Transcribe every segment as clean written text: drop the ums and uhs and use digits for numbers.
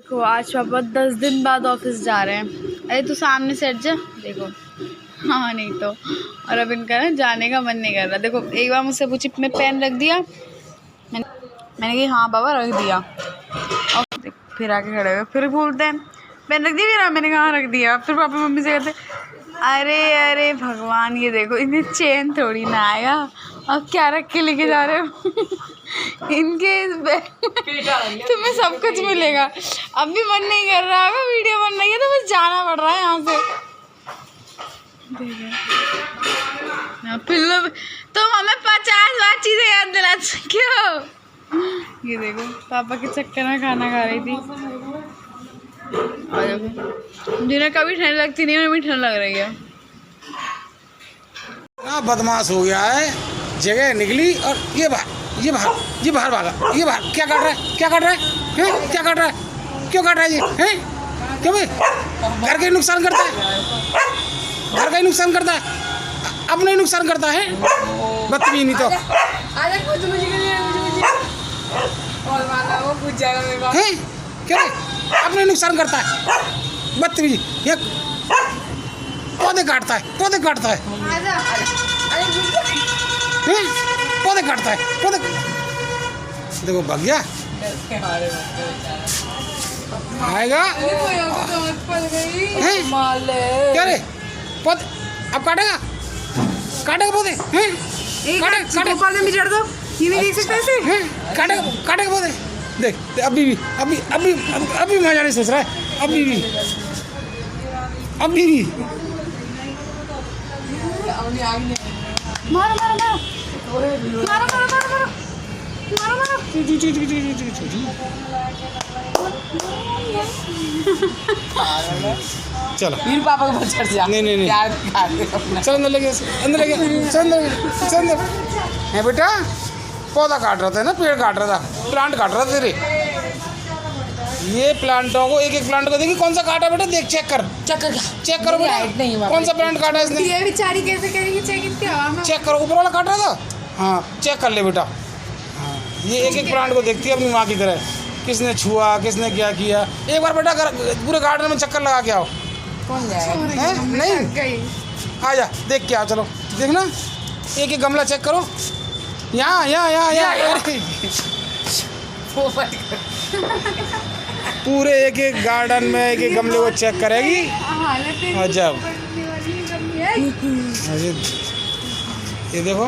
को आज पापा 10 दिन बाद ऑफिस जा रहे हैं। अरे तू सामने से हट जा, देखो। हाँ नहीं तो। और अब इनका ना जाने का मन नहीं कर रहा। देखो एक बार मुझसे पूछी मैं पेन रख दिया, मैंने कही हाँ बाबा रख दिया, और फिर आके खड़े हुए फिर बोलते हैं पेन रख दिया, फिर मैंने कहा हाँ रख दिया। फिर पापा मम्मी से कहते अरे अरे भगवान ये देखो इन्हें चेन थोड़ी ना आएगा, अब क्या रख के लेके जा रहे हो। इनके इस तुम्हें सब कुछ मिलेगा। अब भी मन नहीं कर रहा होगा, वीडियो बन रही है तो बस जाना पड़ रहा है यहाँ से। पिल्लू तुम हमें 50 बार चीजें याद दिला सकते हो। ये देखो पापा के चक्कर में खाना खा रही थी। और देखो जिन्हें कभी ठंड लगती नहीं, उन्हें भी ठंड लग रही है। बदमाश हो गया है, जगह निकली और ये बाहर भागा, ये बाहर क्या काट रहा है, क्या काट रहा है, क्या काट रहा है, क्यों काट रहा है ये, हैं क्यों भाई? घर का ही नुकसान करता है, घर का ही नुकसान करता है, अपना ही नुकसान करता है। बदतमीज नहीं तो हैं क्यों अपना ही नुकसान करता है। बदतमीज ये पौधे काटता है, पौधे काटता है, पौधे काटता है, पौधे। देखो भाग गया, आएगा क्या रे पौधे अब काटेगा, काटेगा पौधे हैं, काटेगा पौधे। देख अभी मजा नहीं सोच रहा है, अभी भी मारो मारो मारो मारो मारो मारो मारो मारो। चलो मेरे पापा को चढ़ जा। नहीं चल अंदर लेके, चल अंदर है बेटा। पौधा काट रहा था ना, पेड़ काट रहा था, प्लांट काट रहा था तेरे। ये प्लांटों को एक प्लांट को देखिए कौन सा काटा बेटा, देख चेक करो बेटा कौन सा प्लांट काटा इसने। ये बेचारी कैसे करेगी चेक? चेक करो, ऊपर वाला काट रहा था। हाँ चेक कर ले बेटा। हाँ ये एक प्लांट को देखती है अपनी माँ की तरह, किसने छुआ किसने क्या किया। एक बार बेटा पूरे गार्डन में चक्कर लगा के आओ। कौन जाएगा? नहीं आ जा देख के आओ, चलो देखना। एक गमला चेक करो, यहाँ पूरे एक गार्डन में एक गमले को चेक करेगी। अजब। ये देखो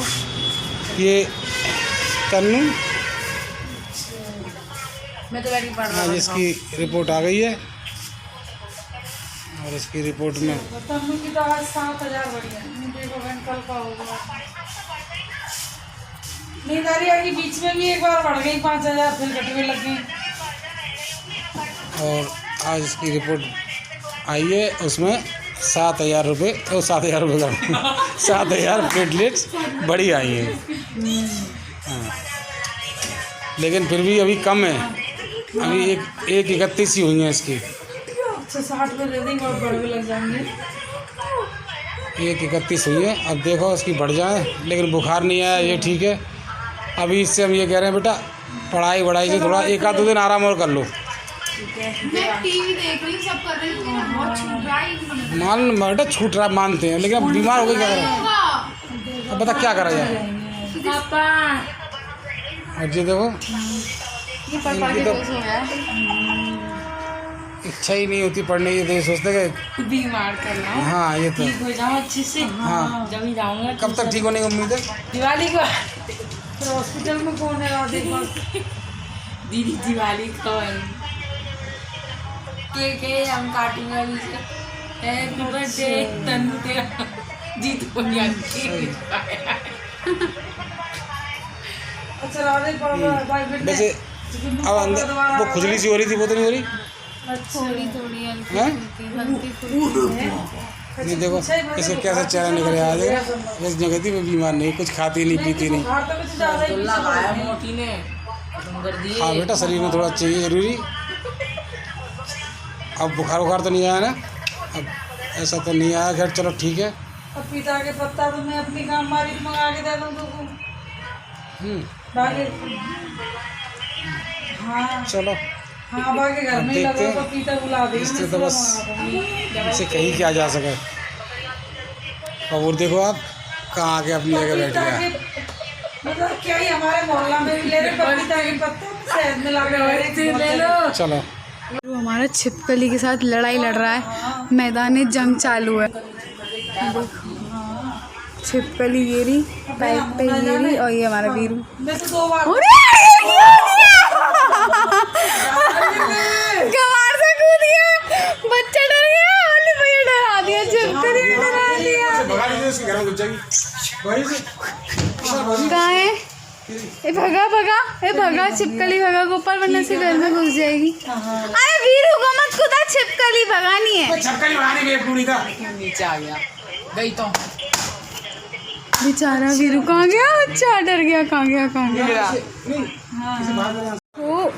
ये तन्नू, मैं तो बैठी पढ़ रहा आज इसकी रिपोर्ट आ गई है और इसकी रिपोर्ट में तन्नू की तो आज 7,000 बढ़ी है। देखो कल का होगा। नींदारिया की बीच में भी एक बार बढ़ गई 5,000, फिर घटने लग गई। और आज इसकी रिपोर्ट आई है, उसमें 7,000 रुपये और 7,000 रुपये का 7,000 प्लेटलेट्स बड़ी आई हैं। हाँ लेकिन फिर भी अभी कम है, अभी एक 31 ही हुई हैं इसकी। 60 में दे देंगे और बढ़ने लग जाएंगे। 31 हुई है, अब देखो इसकी बढ़ जाए, लेकिन बुखार नहीं आया ये ठीक है। अभी इससे हम ये कह रहे हैं बेटा पढ़ाई से थोड़ा 1-2 दिन आराम और कर लो। मैं टीवी देख रही हूँ, सब कर रही हूँ, बहुत छूट रहा है। मान बेटा छूट रहा मानते हैं, लेकिन अब बीमार हो गई क्या करें, अब बता क्या करा जाए। और ये देखो इनकी तो इच्छा ही नहीं होती पढ़ने की, तो सोचते कि बीमार करना। हाँ ये तो ठीक हो जाओ अच्छे से। हाँ जब ही जाऊँगा। कब तक ठीक होने की उम्मीद है? दिवाली को फिर हॉस्पिटल में कौन है? दीदी दिवाली को केक हम काटेंगे अभी से। हैप्पी बर्थडे तन्नू तेरा जीत को नहीं। अच्छा राधे वैसे अब अंदर वो खुजली सी हो रही थी, वो तो नहीं हो रही? थोड़ी ये देखो इसका कैसा चेहरा निकल रहा है। इस जगह थी वो बीमार नहीं, कुछ खाती नहीं पीती नहीं। हाँ बेटा शरीर में थोड़ा चाहिए जरूरी। अब बुखार तो नहीं आया ना, अब ऐसा तो नहीं आया। खैर चलो ठीक है। पपीता के पत्ता तो मैं अपनी काम वाली मंगा के दे दूँ तुमको। चलो हाँ बाकी घर में ही देखते लगा हैं। पपीता बुला दे इससे तो बस इसे कहीं क्या जा सके। और देखो आप कहाँ आके अपनी जगह बैठ गया। मतलब क्या ही हमारे मोहल्ला में भी ले रहे पपीता के पत्ते शहद में लगा ले लो। चलो वो हमारा छिपकली के साथ लड़ाई लड़ रहा है, मैदान जंग चालू है। देखो छिपकली ये रही, पाइप पे ये रही, और ये हमारा वीरू। मैं तो 2 बार कमार से कूद गया, बच्चा डर गया, अरे भैया डरा दिया, छिपकली ने डरा दिया। भगा दीजिए, इसके घर में घुस जाएगी। कहाँ है? ए भगा भगा, ए भगा छिपकली, भगा गोपाल, वरना से घर में घुस जाएगी। अरे वीरू को मत कूदा, छिपकली भगानी है। छक्का नहीं भगाने के पूरी था। नीचे आ गया गई तो बेचारा वीरू कहाँ गया, बच्चा डर गया, कहाँ गया कहाँ गया।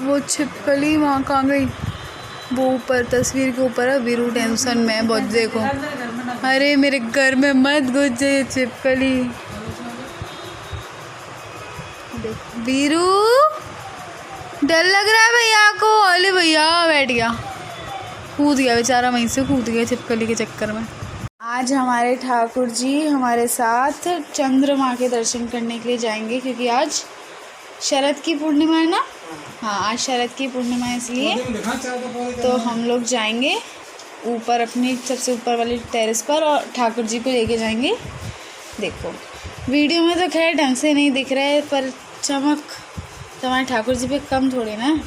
वो छिपकली वहाँ कहाँ गई, वो ऊपर तस्वीर के ऊपर है। वीरू टेंशन में है बहुत, देखो। अरे मेरे घर में मत घुस जाए छिपकली। देखो वीरू डर लग रहा है भैया को। अरे भैया बैठ गया, कूद गया बेचारा, वहीं से कूद गया छिपकली के चक्कर में। आज हमारे ठाकुर जी हमारे साथ चंद्रमा के दर्शन करने के लिए जाएंगे, क्योंकि आज शरद की पूर्णिमा है ना। हाँ आज शरद की पूर्णिमा है, इसलिए तो हम लोग जाएंगे ऊपर अपनी सबसे ऊपर वाली टेरेस पर, और ठाकुर जी को लेके जाएंगे। देखो वीडियो में तो खैर ढंग से नहीं दिख रहा है, पर चमक तो हमारे ठाकुर जी पे कम थोड़ी ना।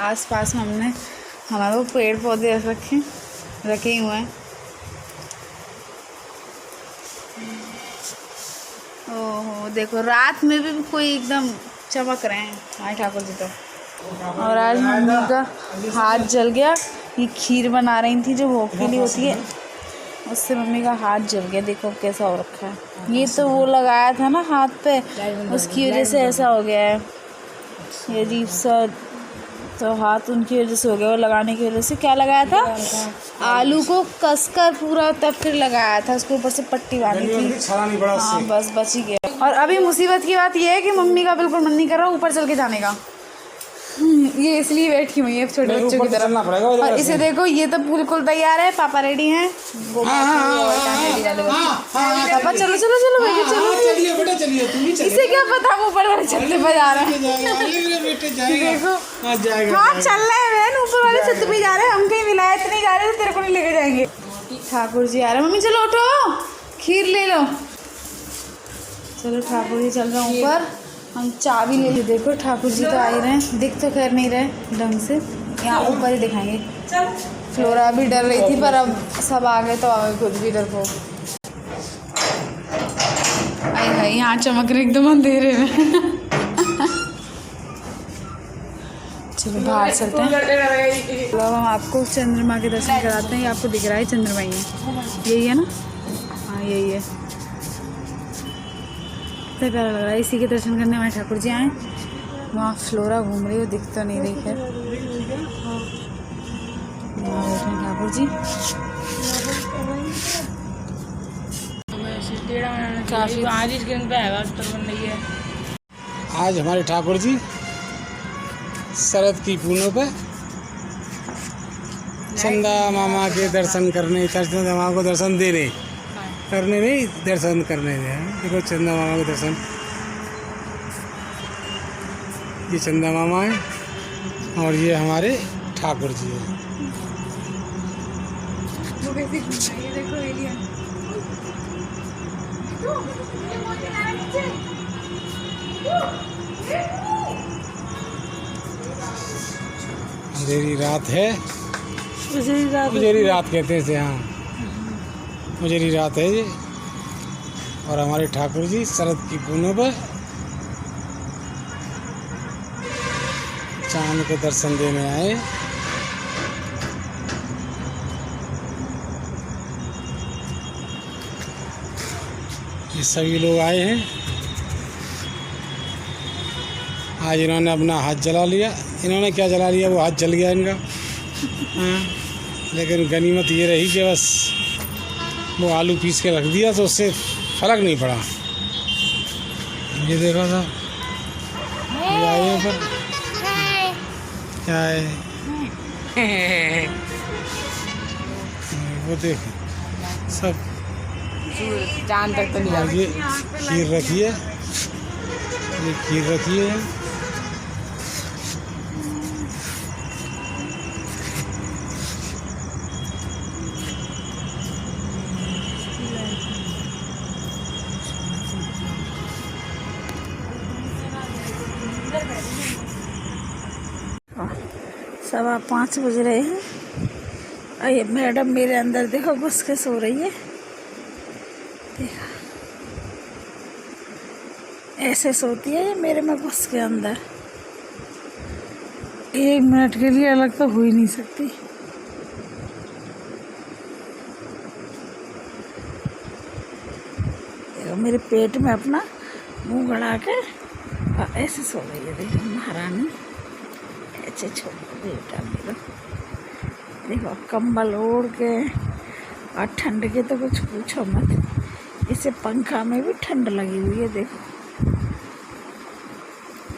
आस पास हमने हमारे वो पेड़ पौधे रखे ही हुए हैं। ओहो देखो रात में भी कोई एकदम चमक रहे हैं हमारे ठाकुर जी तो। और आज मम्मी का हाथ जल गया, ये खीर बना रही थी जो भोग के लिए होती है, उससे मम्मी का हाथ जल गया। देखो कैसा हो रखा है, ये तो वो लगाया था ना हाथ पे, उसकी वजह से ऐसा हो गया है ये अजीब सा। तो हाथ उनकी वजह से हो गया, वो लगाने की वजह से। क्या लगाया था, आलू को कसकर पूरा, तब फिर लगाया था उसके ऊपर से पट्टी बांधी थी। हाँ बस बच ही गया। और अभी मुसीबत की बात ये है कि मम्मी का बिल्कुल मन नहीं कर रहा ऊपर चल के जाने का। ये इसलिए बैठी हुई है छोटे बच्चों की तरह। और इसे देखो, ये तो बिल्कुल तैयार है, पापा रेडी हैं। पापा चलो चलो चलो भैया चलो, चलिए बेटा चलिए, तुम भी इसे क्या पता हम ऊपर वाले छत पे जा रहे हैं। देखो हाँ चल रहे हैं बहन, ऊपर वाले छत पे जा रहे हैं। हम कहीं विलायत नहीं जा रहे तो तेरे को नहीं लेके जाएंगे। ठाकुर जी आ रहे हैं, मम्मी चलो उठो खीर ले लो। चलो ठाकुर जी चल रहे हैं ऊपर, हम चाबी ले ली। देखो ठाकुर जी तो आ ही रहे हैं, दिख तो खैर नहीं रहे ढंग से, यहाँ ऊपर ही दिखाएंगे। फ्लोरा भी डर रही थी, पर अब सब आ गए तो आ गए, खुद भी डर को। आई है यहाँ चमक रहे एकदम अंधेरे में। चलो बाहर चलते हैं। चलो हम आपको चंद्रमा के दर्शन कराते हैं। ये आपको दिख रहा है चंद्रमा, ही है यही है ना। हाँ यही है, कितना प्यारा लग रहा है। इसी के दर्शन करने हमारे ठाकुर जी आए। वहाँ फ्लोरा घूम रही हो, दिख तो नहीं रही है। वहाँ बैठे हैं ठाकुर जी। काफी आज इस दिन पे है तो बन रही है। आज हमारे ठाकुर जी शरद की पूर्णिमा पे चंदा मामा के दर्शन करने, चंदा मामा को दर्शन देने, करने नहीं दर्शन करने दे। देखो चंदा मामा के दर्शन, ये चंदा मामा है और ये हमारे ठाकुर जी हैं। देखो एलियन। अंधेरी रात है, उजेरी रात कहते हैं। हाँ उजेरी रात है ये। और हमारे ठाकुर जी शरद की पूर्णिमा पर चांद को दर्शन देने आए। ये सभी लोग आए हैं। आज इन्होंने अपना हाथ जला लिया। इन्होंने क्या जला लिया, वो हाथ जल गया इनका। हाँ लेकिन गनीमत ये रही कि बस वो आलू पीस के रख दिया तो उससे फर्क नहीं पड़ा। ये देखा था, ये आए हैं पर क्या है वो देख सब चांद तक तो नहीं और ये खीर रखी है, ये खीर रखी है। सवा 5 बज रहे हैं और ये मैडम मेरे अंदर देखो घुस के सो रही है। देखो ऐसे सोती है ये मेरे में घुस के अंदर। 1 मिनट के लिए अलग तो हो ही नहीं सकती। देखो मेरे पेट में अपना मुंह गड़ा के और ऐसे सो रही है। देखो महारानी ऐसे छोटा बेटा मेरा। देखो कंबल ओढ़ के और ठंड के तो कुछ पूछो मत। इसे पंखा में भी ठंड लगी हुई है। देखो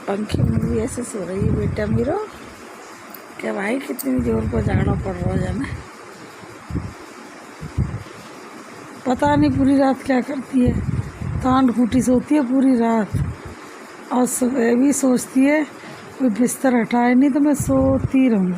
पंखे में भी ऐसे सो रही है बेटा मेरा। क्या भाई कितनी जोर को जाड़ा पड़ रहा है ना। पता नहीं पूरी रात क्या करती है। तांड फूटी सोती है पूरी रात और सुबह भी सोचती है कोई बिस्तर हटाए नहीं तो मैं सोती रहूँ।